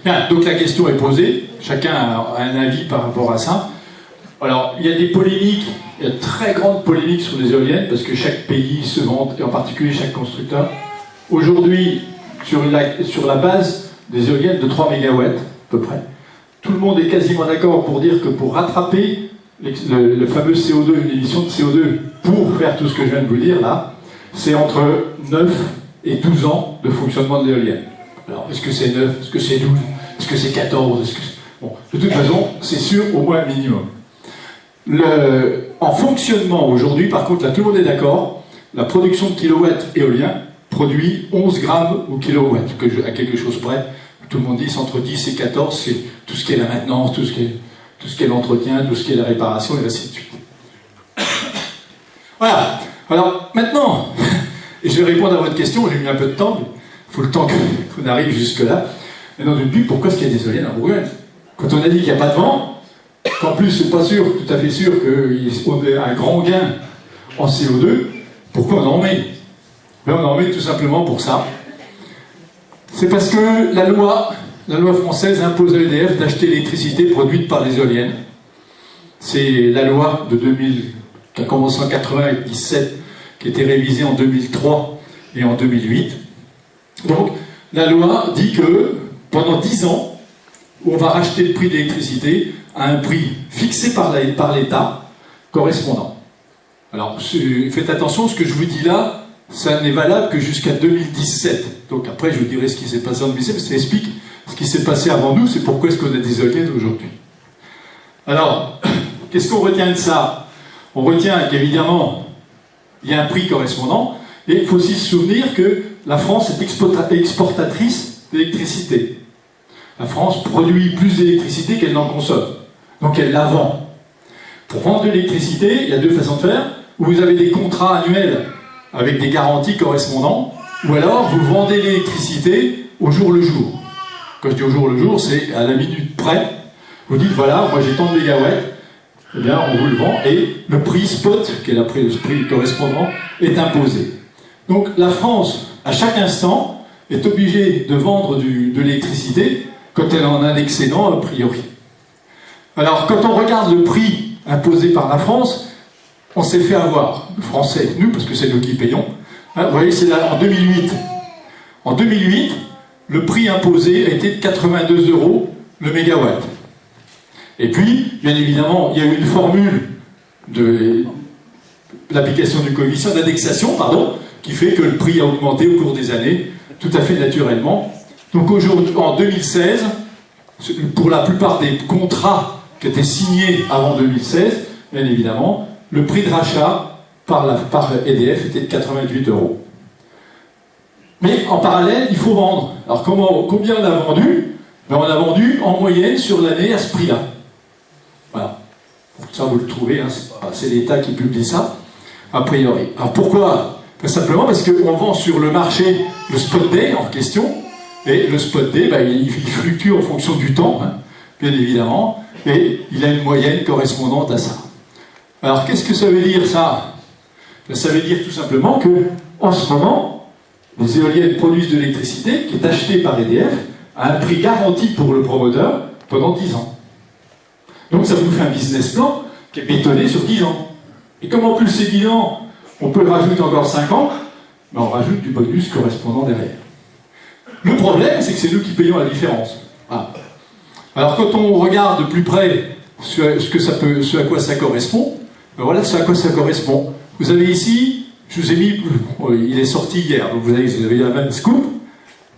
Bien, donc la question est posée, chacun a un avis par rapport à ça. Alors, il y a des polémiques, il y a de très grandes polémiques sur les éoliennes, parce que chaque pays se vante, et en particulier chaque constructeur. Aujourd'hui, sur la base des éoliennes de 3 MW, à peu près, tout le monde est quasiment d'accord pour dire que pour rattraper le fameux CO2, l'émission de CO2, pour faire tout ce que je viens de vous dire là, c'est entre 9 et 12 ans de fonctionnement de l'éolienne. Alors, est-ce que c'est 9, est-ce que c'est 12, est-ce que c'est 14, Bon, de toute façon, c'est sûr, au moins minimum. En fonctionnement aujourd'hui, par contre, là tout le monde est d'accord, la production de kilowatts éolien produit 11 grammes au kilowatt, à quelque chose près. Tout le monde dit c'est entre 10 et 14, c'est tout ce qui est la maintenance, tout ce qui est l'entretien, tout ce qui est la réparation, et ainsi de suite. Voilà. Alors, maintenant, et je vais répondre à votre question, j'ai mis un peu de temps, mais il faut le temps qu'on arrive jusque-là. Mais dans une bulle, pourquoi est-ce qu'il y a des éoliennes en Bourgogne? Quand on a dit qu'il n'y a pas de vent, qu'en plus, c'est pas sûr, tout à fait sûr qu'on ait un grand gain en CO2, pourquoi on en met? Ben, on en met tout simplement pour ça. C'est parce que la loi française impose à EDF d'acheter l'électricité produite par les éoliennes. C'est la loi de 2000, qui a commencé en 1997, qui a été révisée en 2003 et en 2008. Donc, la loi dit que pendant 10 ans, on va racheter le prix de l'électricité à un prix fixé par l'État correspondant. Alors, faites attention, ce que je vous dis là, ça n'est valable que jusqu'à 2017. Donc après, je vous dirai ce qui s'est passé en 2017, parce que ça explique ce qui s'est passé avant nous, c'est pourquoi est-ce qu'on a des éoliennes aujourd'hui. Alors, qu'est-ce qu'on retient de ça? On retient qu'évidemment, il y a un prix correspondant, et il faut aussi se souvenir que la France est exportatrice d'électricité. La France produit plus d'électricité qu'elle n'en consomme. Donc elle la vend. Pour vendre de l'électricité, il y a deux façons de faire. Vous avez des contrats annuels avec des garanties correspondantes, ou alors vous vendez l'électricité au jour le jour. Quand je dis au jour le jour, c'est à la minute près. Vous dites, voilà, moi j'ai tant de mégawatts, eh bien on vous le vend, et le prix spot, qui est le prix correspondant, est imposé. Donc la France, à chaque instant, est obligée de vendre de l'électricité quand elle en a un excédent a priori. Alors quand on regarde le prix imposé par la France, on s'est fait avoir, le français, nous, parce que c'est nous qui payons. Hein, vous voyez, c'est là en 2008. En 2008, le prix imposé a été de 82 € le mégawatt. Et puis, bien évidemment, il y a eu une formule de l'application du coefficient d'indexation, qui fait que le prix a augmenté au cours des années, tout à fait naturellement. Donc aujourd'hui, en 2016, pour la plupart des contrats qui étaient signés avant 2016, bien évidemment, le prix de rachat par EDF était de 88 €. Mais en parallèle, il faut vendre. Alors combien on a vendu? Ben, on a vendu en moyenne sur l'année à ce prix-là. Voilà. Ça, vous le trouvez, hein, c'est l'État qui publie ça, a priori. Alors pourquoi? Ben, simplement parce qu'on vend sur le marché le spot day en question, et le spot day, ben, il fluctue en fonction du temps, hein, bien évidemment, et il a une moyenne correspondante à ça. Alors, qu'est-ce que ça veut dire, ça? Ça veut dire tout simplement que, en ce moment, les éoliennes produisent de l'électricité qui est achetée par EDF à un prix garanti pour le promoteur pendant 10 ans. Donc, ça vous fait un business plan qui est bétonné sur 10 ans. Et comme en plus c'est 10 ans, on peut le rajouter encore 5 ans, ben on rajoute du bonus correspondant derrière. Le problème, c'est que c'est nous qui payons la différence. Ah. Alors, quand on regarde de plus près ce à quoi ça correspond, ben voilà ce à quoi ça correspond. Vous avez ici, je vous ai mis, il est sorti hier, donc vous avez la même scoop.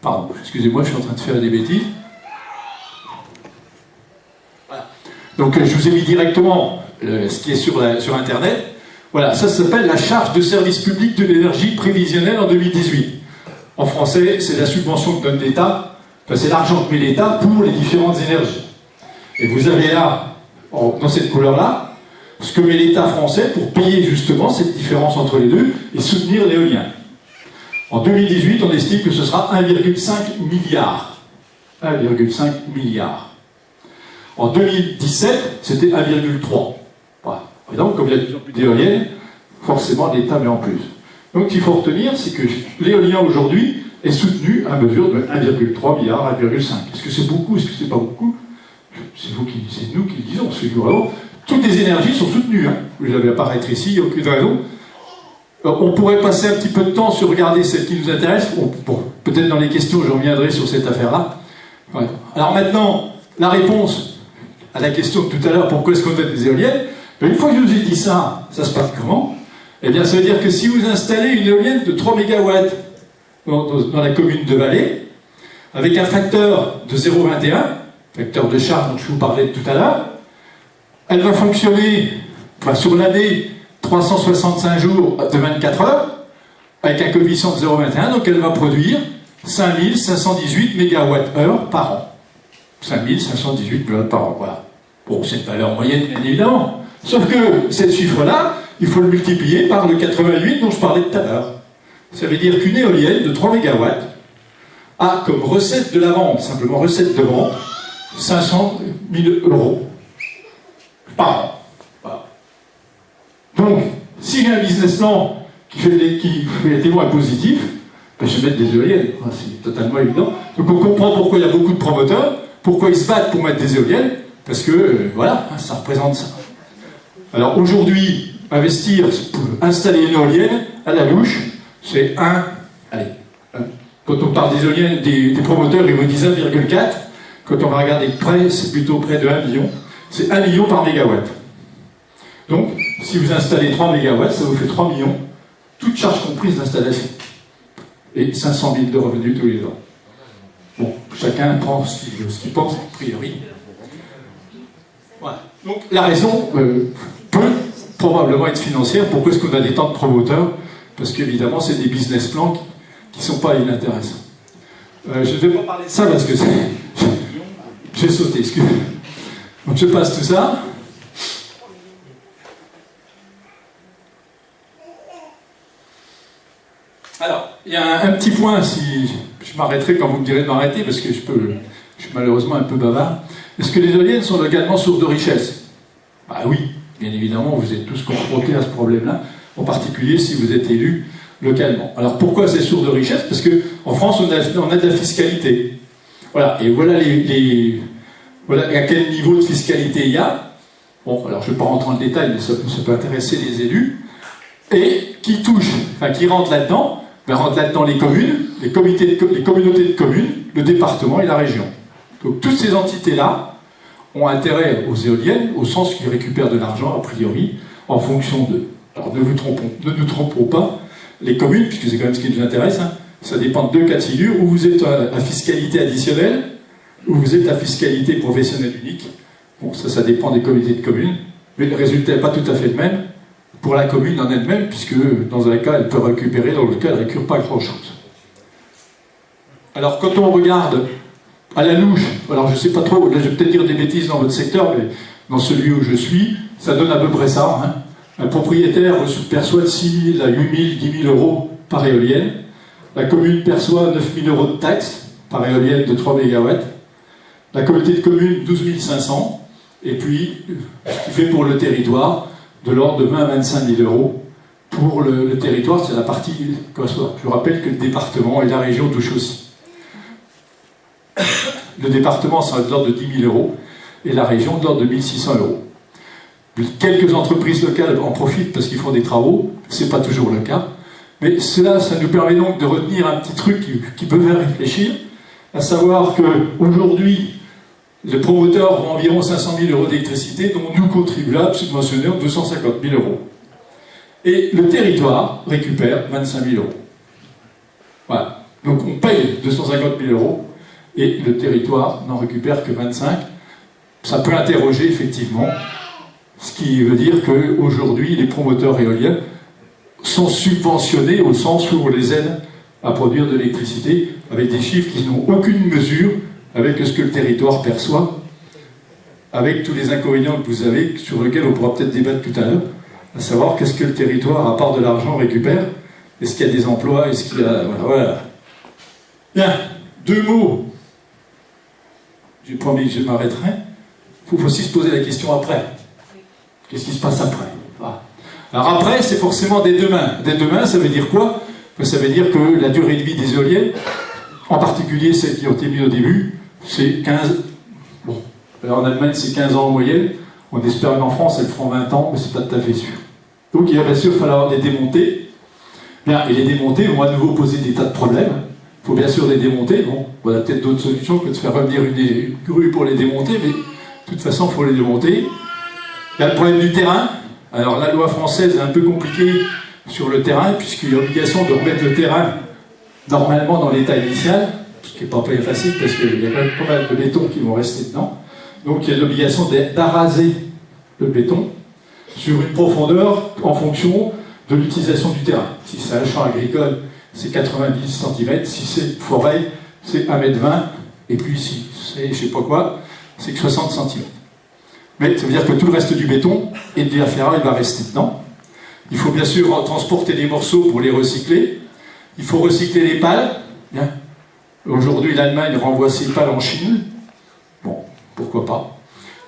Pardon, excusez-moi, je suis en train de faire des bêtises. Voilà. Donc je vous ai mis directement ce qui est sur Internet. Voilà, ça s'appelle la charge de service public de l'énergie prévisionnelle en 2018. En français, c'est la subvention que donne l'État, enfin c'est l'argent que met l'État pour les différentes énergies. Et vous avez là, dans cette couleur-là, ce que met l'État français pour payer justement cette différence entre les deux et soutenir l'éolien. En 2018, on estime que ce sera 1,5 milliard. 1,5 milliard. En 2017, c'était 1,3. Voilà. Et donc, comme il y a de plus en plus d'éoliennes, forcément l'État met en plus. Donc, ce qu'il faut retenir, c'est que l'éolien aujourd'hui est soutenu à mesure de 1,3 milliard, 1,5. Est-ce que c'est beaucoup? Est-ce que c'est pas beaucoup? C'est nous qui le disons. Vraiment, toutes les énergies sont soutenues. Hein. Vous n'avez à apparaître ici, il n'y a aucune raison. On pourrait passer un petit peu de temps sur regarder celle qui nous intéresse. Bon, peut-être dans les questions, je reviendrai sur cette affaire-là. Ouais. Alors maintenant, la réponse à la question de tout à l'heure, pourquoi est-ce qu'on a des éoliennes? Une fois que je vous ai dit ça, ça se passe comment? Eh bien, ça veut dire que si vous installez une éolienne de 3 MW dans la commune de Vallée, avec un facteur de 0,21, facteur de charge dont je vous parlais tout à l'heure, elle va fonctionner sur l'année 365 jours de 24 heures, avec un coefficient de 0,21, donc elle va produire 5518 MWh par an. 5518 MWh par an, voilà. Bon, c'est une valeur moyenne, bien évidemment. Sauf que ce chiffre-là, il faut le multiplier par le 88 dont je parlais tout à l'heure. Ça veut dire qu'une éolienne de 3 MW a comme recette de la vente, simplement recette de vente, 500 000 euros par an. Voilà. Donc, si j'ai un business plan qui fait des lois positifs, ben je vais mettre des éoliennes. C'est totalement évident. Donc on comprend pourquoi il y a beaucoup de promoteurs, pourquoi ils se battent pour mettre des éoliennes, parce que, voilà, ça représente ça. Alors aujourd'hui, investir pour installer une éolienne à la louche, c'est quand on parle des éoliennes, des promoteurs, ils vous disent 1,4. Quand on va regarder de près, c'est plutôt près de 1 million. C'est 1 million par mégawatt. Donc, si vous installez 3 MW, ça vous fait 3 millions, toutes charges comprises d'installation. Et 500 000 de revenus tous les ans. Bon, chacun prend ce qu'il pense, a priori. Voilà. Donc, la raison peut probablement être financière. Pourquoi est-ce qu'on a des temps de promoteurs? Parce qu'évidemment, c'est des business plans qui ne sont pas inintéressants. Je ne vais pas parler de ça parce que j'ai sauté, excusez-moi. Donc, je passe tout ça. Alors, il y a un petit point, si je m'arrêterai quand vous me direz de m'arrêter, parce que je suis malheureusement un peu bavard. Est-ce que les éoliennes sont également sources de richesse? Bah oui, bien évidemment, vous êtes tous confrontés à ce problème-là, en particulier si vous êtes élu localement. Alors pourquoi c'est source de richesse? Parce qu'en France, on a de la fiscalité. Voilà, et voilà, voilà à quel niveau de fiscalité il y a. Bon, alors je ne vais pas rentrer dans le détail, mais ça peut intéresser les élus. Et qui rentre là-dedans, rentrent là-dedans les communes, les communautés de communes, le département et la région. Donc toutes ces entités-là ont intérêt aux éoliennes, au sens qu'ils récupèrent de l'argent, a priori, en fonction d'eux. Alors ne nous trompons pas, les communes, puisque c'est quand même ce qui nous intéresse, hein, ça dépend de deux cas de figure, où vous êtes à fiscalité additionnelle, ou vous êtes à fiscalité professionnelle unique. Bon, ça dépend des communautés de communes, mais le résultat n'est pas tout à fait le même pour la commune en elle-même, puisque dans un cas, elle peut récupérer, dans l'autre cas, elle ne récupère pas grand-chose. Alors, quand on regarde à la louche, alors je ne sais pas trop, là je vais peut-être dire des bêtises dans votre secteur, mais dans celui où je suis, ça donne à peu près ça. Hein. Un propriétaire perçoit 6 000 à 8 000, 10 000 euros par éolienne. La commune perçoit 9 000 euros de taxes par éolienne de 3 MW. La communauté de communes, 12 500. Et puis, ce qui fait pour le territoire, de l'ordre de 20 à 25 000 euros. Pour le territoire, c'est la partie correspondante. Je vous rappelle que le département et la région touchent aussi. Le département, c'est de l'ordre de 10 000 euros, et la région de l'ordre de 1 600 euros. Quelques entreprises locales en profitent parce qu'ils font des travaux, ce n'est pas toujours le cas, mais cela, ça nous permet donc de retenir un petit truc qui peut faire réfléchir, à savoir qu'aujourd'hui, les promoteurs ont environ 500 000 euros d'électricité, dont nous, contribuables, subventionneurs, 250 000 euros. Et le territoire récupère 25 000 euros. Voilà. Donc on paye 250 000 euros, et le territoire n'en récupère que 25. Ça peut interroger, effectivement, ce qui veut dire qu'aujourd'hui, les promoteurs éoliens sont subventionnés au sens où on les aide à produire de l'électricité, avec des chiffres qui n'ont aucune mesure avec ce que le territoire perçoit, avec tous les inconvénients que vous avez, sur lesquels on pourra peut-être débattre tout à l'heure, à savoir qu'est-ce que le territoire, à part de l'argent, récupère, est-ce qu'il y a des emplois, est-ce qu'il y a... Voilà. Bien, 2 mots. J'ai promis que je m'arrêterai. Il faut aussi se poser la question après. Qu'est-ce qui se passe après? Voilà. Alors après, c'est forcément dès demain. Dès demain, ça veut dire quoi? Ça veut dire que la durée de vie des éoliennes, en particulier celles qui ont été mises au début, c'est 15... Bon, alors en Allemagne c'est 15 ans en moyenne, on espère qu'en France elles feront 20 ans, mais c'est pas tout à fait sûr. Donc il va bien sûr falloir les démonter. Bien, et les démonter vont à nouveau poser des tas de problèmes. Il faut bien sûr les démonter. Bon, on a peut-être d'autres solutions que de faire revenir une grue pour les démonter, mais de toute façon, il faut les démonter. Il y a le problème du terrain. Alors la loi française est un peu compliquée sur le terrain, puisqu'il y a obligation de remettre le terrain normalement dans l'état initial, ce qui n'est pas très facile, parce qu'il y a quand même pas mal de béton qui vont rester dedans. Donc il y a l'obligation d'araser le béton sur une profondeur en fonction de l'utilisation du terrain. Si c'est un champ agricole, c'est 90 cm, si c'est une forêt, c'est 1,20 m, et puis si c'est je sais pas quoi, c'est que 60 cm. Mais ça veut dire que tout le reste du béton et de la ferraille va rester dedans. Il faut bien sûr transporter des morceaux pour les recycler. Il faut recycler les pales. Aujourd'hui, l'Allemagne renvoie ses pales en Chine. Bon, pourquoi pas.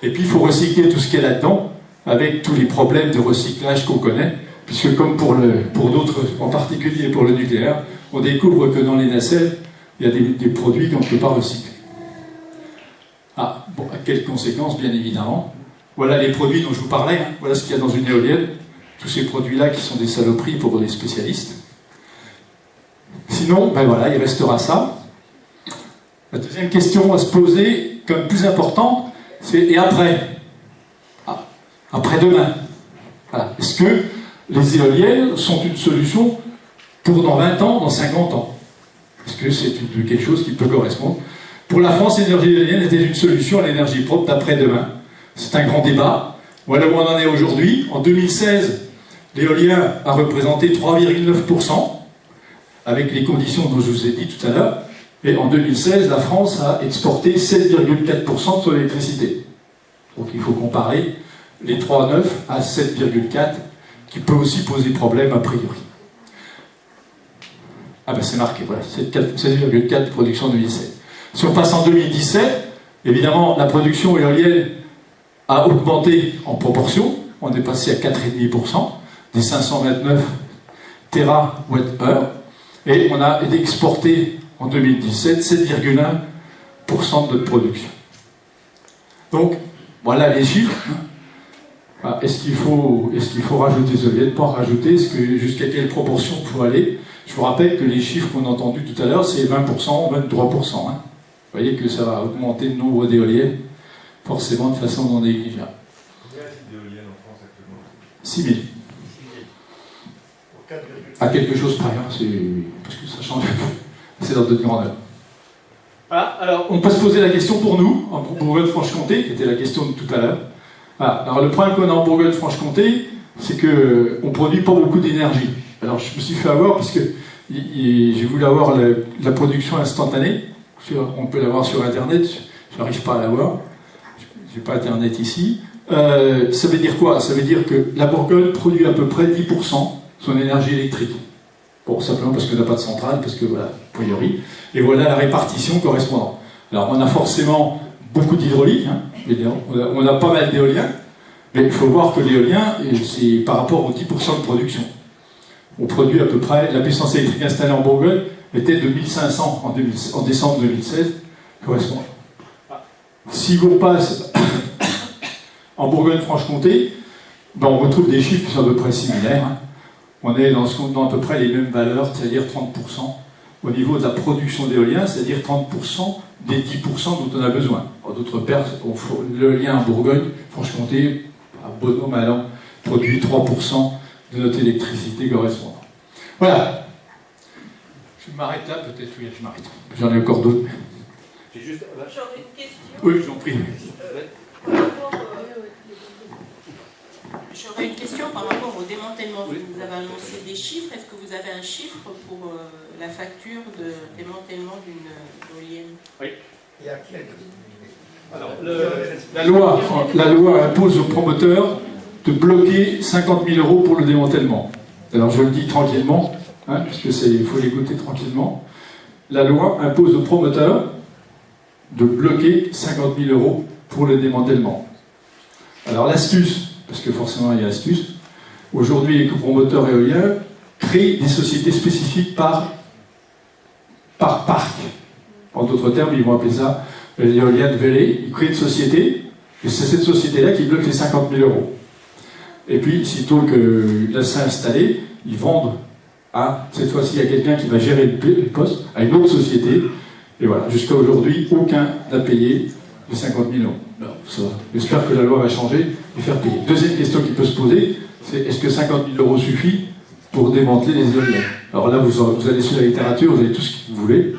Et puis il faut recycler tout ce qui est là-dedans, avec tous les problèmes de recyclage qu'on connaît, puisque comme pour d'autres, en particulier pour le nucléaire, on découvre que dans les nacelles, il y a des produits qu'on ne peut pas recycler. Ah, bon, à quelles conséquences, bien évidemment. Voilà les produits dont je vous parlais, hein. Voilà ce qu'il y a dans une éolienne. Tous ces produits-là qui sont des saloperies pour les spécialistes. Sinon, ben voilà, il restera ça. La deuxième question à se poser, comme plus importante, c'est et après? Ah, après-demain. Voilà. Est-ce que les éoliennes sont une solution pour dans 20 ans, dans 50 ans? Est-ce que c'est quelque chose qui peut correspondre? Pour la France, l'énergie éolienne était une solution à l'énergie propre d'après-demain. C'est un grand débat. Voilà où on en est aujourd'hui. En 2016, l'éolien a représenté 3,9%, avec les conditions dont je vous ai dit tout à l'heure. Et en 2016, la France a exporté 7,4% de son électricité. Donc il faut comparer les 3,9 à 7,4, qui peut aussi poser problème a priori. Ah ben c'est marqué, voilà, 7,4 de production en 2016. Si on passe en 2017, évidemment, la production éolienne a augmenté en proportion. On est passé à 4,5%, des 529 TWh. Et on a exporté en 2017 7,1% de notre production. Donc, voilà les chiffres. Est-ce qu'il faut rajouter des éoliennes? Pas en rajouter. Jusqu'à quelle proportion il faut aller? Je vous rappelle que les chiffres qu'on a entendus tout à l'heure, c'est 20%, 23%. Hein. Vous voyez que ça va augmenter le nombre d'éoliennes, forcément de façon non négligeable. Combien est-il d'éoliennes en France actuellement? 6 000. À quelque chose près, hein, parce que ça change. C'est dans d'autres grandeurs. Voilà, alors on peut se poser la question pour nous, en Bourgogne-Franche-Comté, qui était la question de tout à l'heure. Voilà, alors le problème qu'on a en Bourgogne-Franche-Comté, c'est qu'on ne produit pas beaucoup d'énergie. Alors je me suis fait avoir, parce que j'ai voulu avoir la production instantanée. On peut l'avoir sur Internet, je n'arrive pas à l'avoir. Je n'ai pas Internet ici. Ça veut dire quoi? Ça veut dire que la Bourgogne produit à peu près 10% son énergie électrique. Bon, simplement parce qu'on n'a pas de centrale, parce que voilà, a priori. Et voilà la répartition correspondante. Alors, on a forcément beaucoup d'hydraulique, hein, on a pas mal d'éolien, mais il faut voir que l'éolien, c'est par rapport aux 10% de production. On produit à peu près, la puissance électrique installée en Bourgogne était de 1500 en décembre 2016, correspond. Si on passe en Bourgogne-Franche-Comté, ben on retrouve des chiffres qui sont à peu près similaires. Hein. On est dans à peu près les mêmes valeurs, c'est-à-dire 30% au niveau de la production d'éolien, c'est-à-dire 30% des 10% dont on a besoin. D'autre part, l'éolien en Bourgogne, Franche-Comté, à bon an, mal an, produit 3% de notre électricité correspondante. Voilà. Je m'arrête là, peut-être, oui, je m'arrête. J'en ai encore d'autres. J'aurais une question. Oui, je vous en prie. J'aurais une question par rapport au démantèlement. Vous avez annoncé des chiffres. Est-ce que vous avez un chiffre pour la facture de démantèlement d'une éolienne? Oui. Alors, la loi impose aux promoteurs de bloquer 50 000 € pour le démantèlement. Alors je le dis tranquillement, hein, puisque il faut l'écouter tranquillement. La loi impose aux promoteurs de bloquer 50 000 € pour le démantèlement. Alors l'astuce, parce que forcément il y a l'astuce, aujourd'hui les promoteurs éoliens créent des sociétés spécifiques par parc. En d'autres termes, ils vont appeler ça l'éolienne vélée. Ils créent une société, et c'est cette société-là qui bloque les 50 000 €. Et puis, sitôt que là s'est installé, ils vendent à, cette fois-ci, à quelqu'un qui va gérer le poste, à une autre société. Et voilà, jusqu'à aujourd'hui, aucun n'a payé les 50 000 €. Alors, ça va. J'espère que la loi va changer et faire payer. Deuxième question qui peut se poser, c'est est-ce que 50 000 € suffit pour démanteler les éoliennes? Alors là, vous allez sur la littérature, vous avez tout ce que vous voulez.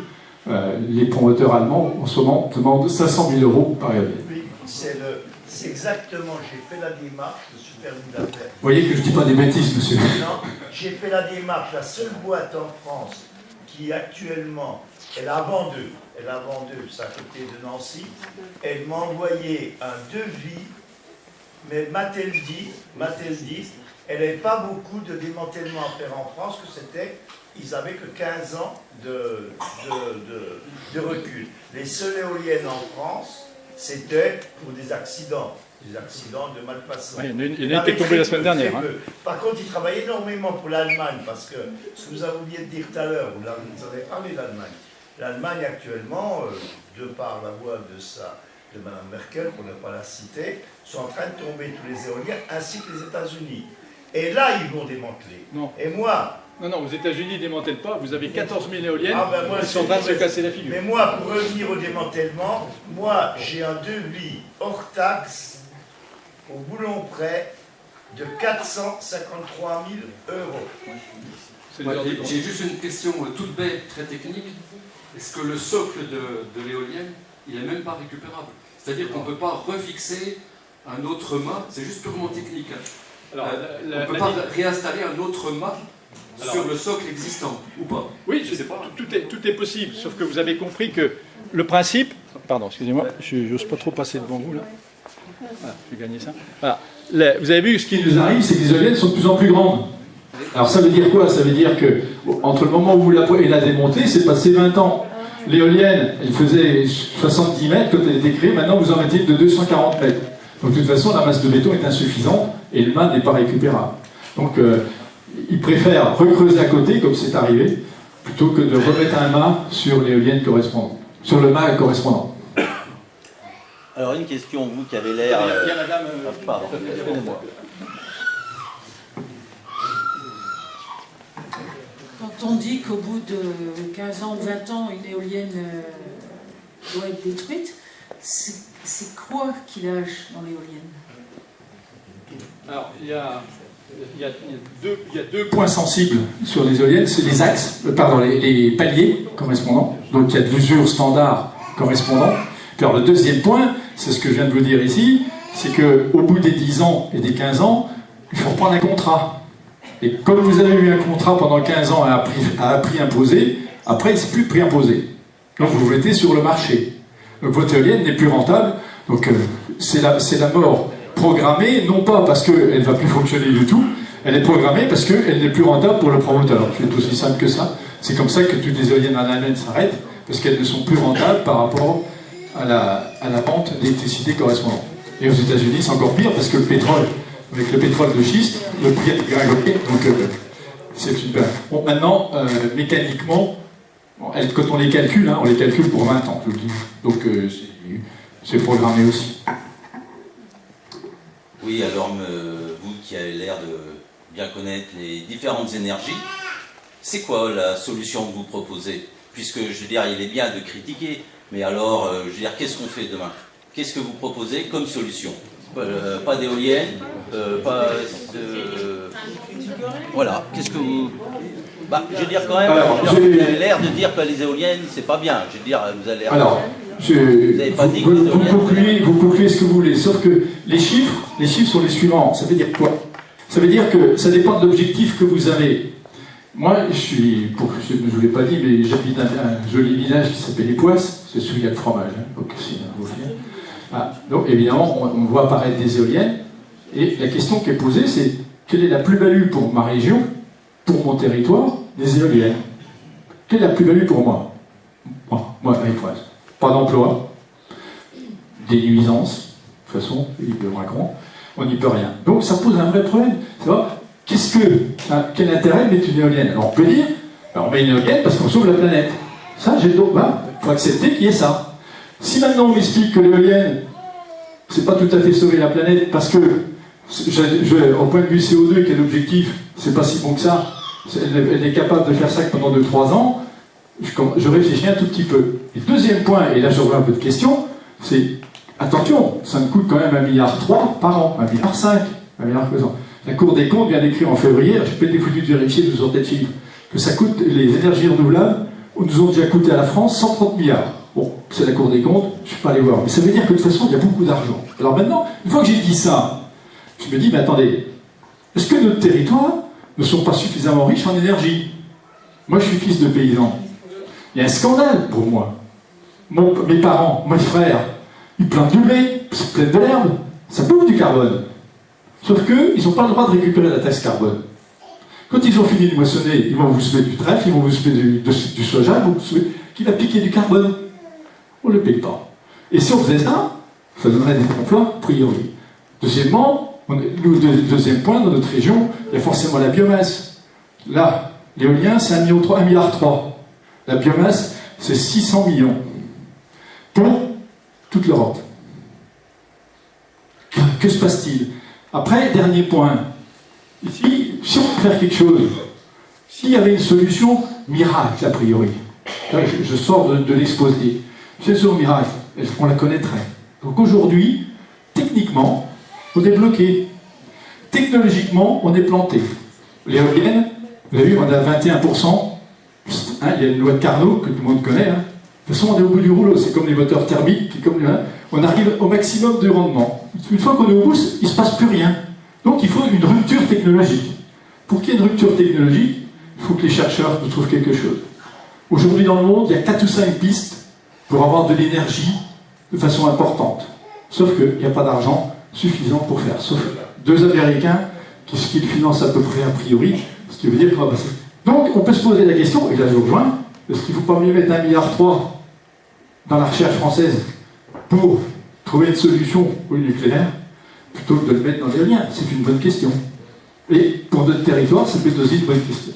Les promoteurs allemands, en ce moment, demandent 500 000 € par éolienne. Oui, c'est exactement, j'ai fait la démarche, je suis permis d'affaires. Vous voyez que je ne dis pas des bêtises, monsieur. Non, j'ai fait la démarche, la seule boîte en France qui actuellement, elle a vendu, c'est à côté de Nancy, elle m'a envoyé un devis, mais m'a-t-elle dit, elle n'avait pas beaucoup de démantèlement à faire en France, que c'était, ils n'avaient que 15 ans de recul. Les seules éoliennes en France, c'était pour des accidents de malfaçon. Oui, il y en a qui est tombé la semaine dernière. Hein. Par contre, ils travaillaient énormément pour l'Allemagne, parce que ce que vous avez oublié de dire tout à l'heure, vous en avez parlé de l'Allemagne. L'Allemagne actuellement, de par la voix de Mme Merkel, pour ne pas la citer, sont en train de tomber tous les éoliens, ainsi que les États-Unis. Et là, ils vont démanteler. Non. Et moi... Non, aux États-Unis, ils ne démantèlent pas. Vous avez 14 000 éoliennes qui sont en moi, train de se casser la figure. Mais moi, pour revenir au démantèlement, moi, j'ai un devis hors taxe, au boulon près, de 453 000 €. Ouais, j'ai juste une question toute bête, très technique. Est-ce que le socle de l'éolienne, il n'est même pas récupérable? C'est-à-dire qu'on ne peut pas refixer un autre mât, c'est juste purement technique. Alors, on ne peut pas réinstaller un autre mât sur le socle existant, ou pas? Oui, je sais pas. Tout est possible, sauf que vous avez compris que le principe... Pardon, excusez-moi, je n'ose pas trop passer devant vous, là. Voilà, je vais gagner ça. Voilà. Vous avez vu, Ce qui nous arrive, c'est que les éoliennes sont de plus en plus grandes. Alors ça veut dire quoi? Ça veut dire que entre le moment où vous la démontez, c'est passé 20 ans. L'éolienne, elle faisait 70 mètres quand elle était créée, maintenant vous en mettez de 240 mètres. Donc de toute façon, la masse de béton est insuffisante et le mât n'est pas récupérable. Donc ils préfèrent recreuser à côté, comme c'est arrivé, plutôt que de remettre un mât sur l'éolienne correspondante, sur le mât correspondant. Alors une question, vous qui avez l'air... Il y a madame... pardon, excusez-moi. Quand on dit qu'au bout de 15 ans, 20 ans, une éolienne doit être détruite, c'est quoi qui lâche dans l'éolienne? Alors, il y a deux Point sensible sur les éoliennes, c'est les axes, les paliers correspondants. Donc il y a de l'usure standard correspondant. Puis alors le deuxième point, c'est ce que je viens de vous dire ici, c'est qu'au bout des 10 ans et des 15 ans, il faut reprendre un contrat. Et comme vous avez eu un contrat pendant 15 ans à prix imposé, après il ne s'est plus de prix imposé. Donc vous vous mettez sur le marché. Donc votre éolienne n'est plus rentable. Donc c'est la mort programmée, non pas parce qu'elle ne va plus fonctionner du tout, elle est programmée parce qu'elle n'est plus rentable pour le promoteur. C'est aussi simple que ça. C'est comme ça que toutes les éoliennes en Allemagne s'arrêtent, parce qu'elles ne sont plus rentables par rapport à la vente d'électricité correspondante. Et aux États-Unis, c'est encore pire parce que le pétrole, avec le pétrole de schiste, le prix est gringolé. Donc c'est super. Bon, maintenant, mécaniquement, quand on les calcule, on les calcule pour 20 ans, je le dis. Donc c'est programmé aussi. Oui, alors vous qui avez l'air de bien connaître les différentes énergies, c'est quoi la solution que vous proposez? Puisque, je veux dire, il est bien de critiquer, mais alors, je veux dire, qu'est-ce qu'on fait demain? Qu'est-ce que vous proposez comme solution? Pas d'éoliennes, pas de... Voilà, qu'est-ce que vous... je veux dire quand même, alors, vous avez l'air de dire que les éoliennes, c'est pas bien. Je veux dire, vous avez l'air... Alors, vous concluez ce que vous voulez, sauf que les chiffres sont les suivants. Ça veut dire quoi? Ça veut dire que ça dépend de l'objectif que vous avez. Moi, je ne vous l'ai pas dit, mais j'habite un joli village qui s'appelle Les Poisses, c'est celui où il y a le fromage, donc c'est un beau film. Donc évidemment, on voit apparaître des éoliennes, et la question qui est posée, c'est quelle est la plus-value pour ma région, pour mon territoire, des éoliennes? Quelle est la plus-value pour moi? Moi, Les Poisses. Pas d'emploi, des nuisances, de toute façon, Philippe de Macron, on n'y peut rien. Donc ça pose un vrai problème. quel intérêt de mettre une éolienne? Alors on peut dire, ben, on met une éolienne parce qu'on sauve la planète. Ça, il faut accepter qu'il y ait ça. Si maintenant on m'explique que l'éolienne, c'est pas tout à fait sauver la planète parce que, au point de vue CO2, quel objectif, c'est pas si bon que ça, elle est capable de faire ça que pendant 2-3 ans, je réfléchis un tout petit peu. Et deuxième point, et là je reviens un peu de question, c'est, attention, ça me coûte quand même 1,3 milliard par an, 1,5 milliard, 1,3 milliard. La Cour des comptes vient d'écrire en février, je peux être foutu de vérifier, nous sortez de chiffres, que ça coûte, les énergies renouvelables nous ont déjà coûté à la France 130 milliards. Bon, c'est la Cour des comptes, je ne suis pas allé voir. Mais ça veut dire que de toute façon, il y a beaucoup d'argent. Alors maintenant, une fois que j'ai dit ça, je me dis, mais attendez, est-ce que nos territoires ne sont pas suffisamment riches en énergie? Moi, je suis fils de paysan. Il y a un scandale pour moi. Mes parents, mes frères, ils plantent du blé, ils plantent de l'herbe, ça bouffe du carbone. Sauf qu'ils n'ont pas le droit de récupérer la taxe carbone. Quand ils ont fini de moissonner, ils vont vous semer du trèfle, ils vont vous semer du soja, qui va piquer du carbone. On ne le paye pas. Et si on faisait ça, ça donnerait des emplois a priori. Deuxièmement, deuxième point, dans notre région, il y a forcément la biomasse. Là, l'éolien, c'est 1,3 milliard. La biomasse, c'est 600 millions. Pour toute l'Europe. Que se passe-t-il? Après, dernier point. Ici, si on veut faire quelque chose, s'il y avait une solution miracle, a priori, là, je sors de l'exposé, c'est sur miracle, on la connaîtrait. Donc aujourd'hui, techniquement, on est bloqué. Technologiquement, on est planté. L'éolienne, vous avez vu, on est à 21%. Hein, il y a une loi de Carnot que tout le monde connaît. Hein. De toute façon, on est au bout du rouleau. C'est comme les moteurs thermiques. On arrive au maximum de rendement. Une fois qu'on est au bout, il ne se passe plus rien. Donc il faut une rupture technologique. Pour qu'il y ait une rupture technologique, il faut que les chercheurs nous trouvent quelque chose. Aujourd'hui dans le monde, il y a 4 ou 5 pistes pour avoir de l'énergie de façon importante. Sauf qu'il n'y a pas d'argent suffisant pour faire. Sauf 2 Américains qui le financent à peu près a priori, ce qui veut dire qu'on va passer. Donc on peut se poser la question, et là je vous rejoins, est-ce qu'il ne faut pas mieux mettre 1,3 milliard dans la recherche française pour trouver une solution au nucléaire plutôt que de le mettre dans l'éolien? C'est une bonne question. Et pour notre territoire, ça peut être aussi une bonne question.